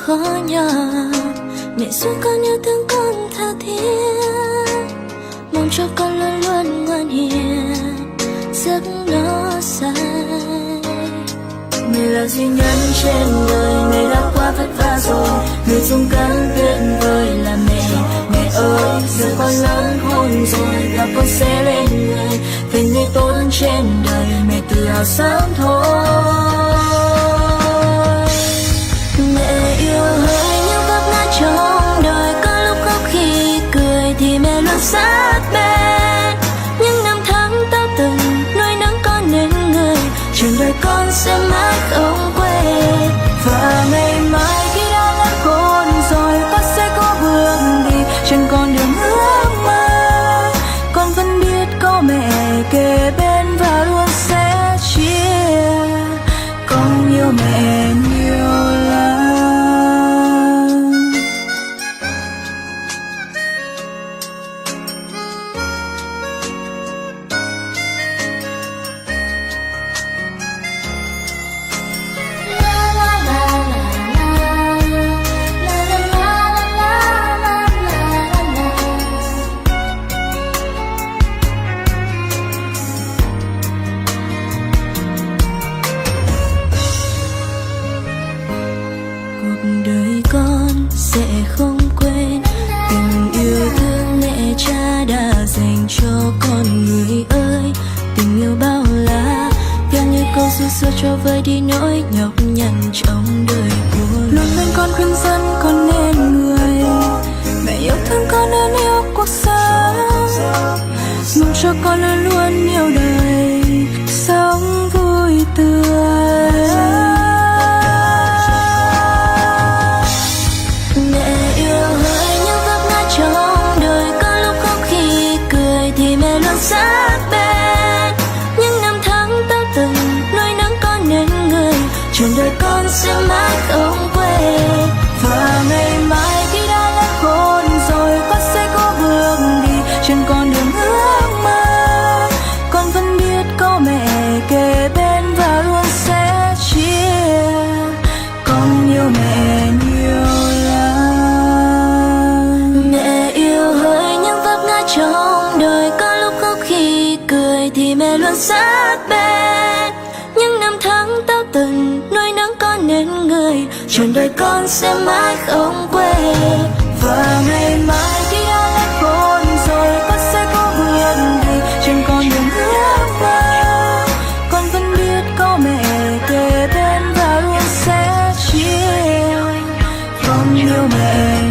khó nhọc. Mẹ giúp con yêu thương con tha thiết, mong cho con luôn luôn ngoan hiền, giấc nó say. Mẹ là duy nhất trên đời, mẹ đã quá vất vả rồi, người dung cảm tuyệt vời là mẹ. Mẹ ơi, giờ con lớn khôn rồi và con sẽ lên người, về người tốt trên đời, mẹ tự hào sớm thôi. Mẹ yêu hỡi những vấp ngã trong đời, có lúc khóc khi cười thì mẹ luôn sát bên. Những năm tháng ta từng nuôi nấng con nên người, trường đời con sẽ mãi không quên. Và ngày mai khi đã lớn khôn rồi, con sẽ có bước đi trên con đường ước mơ. Con vẫn biết có mẹ kề bên và luôn sẽ chia. Con yêu mẹ nhiều lắm. Đời con sẽ không quên tình yêu thương mẹ cha đã dành cho con. Người ơi, tình yêu bao la, theo như câu ru xưa cho vơi đi nỗi nhọc nhằn trong đời của. Luôn bên con khuyên dân con nên người, mẹ yêu thương con hơn yêu cuộc sống, mong cho con luôn luôn yêu đời, sống vui tươi. Sát bên những năm tháng ta từng nuôi nấng con nên người, trường đời con sẽ mãi không quên. Và ngày mai khi đã lớn khôn rồi, con sẽ có bước đi trên con đường ước mơ. Con vẫn biết có mẹ kề bên và luôn sẽ chia. Con yêu mẹ nhiều lắm. Mẹ yêu hỡi những vấp ngã trong đời, có lúc khóc khi cười thì mẹ luôn sát bên. Những năm tháng ta từng nuôi nấng con nên người, trường đời con sẽ mãi không quên. Và ngày mai khi đã lớn khôn rồi, con sẽ có bước đi trên con đường ước mơ. Con vẫn biết có mẹ kề bên và luôn sẽ chia. Con yêu mẹ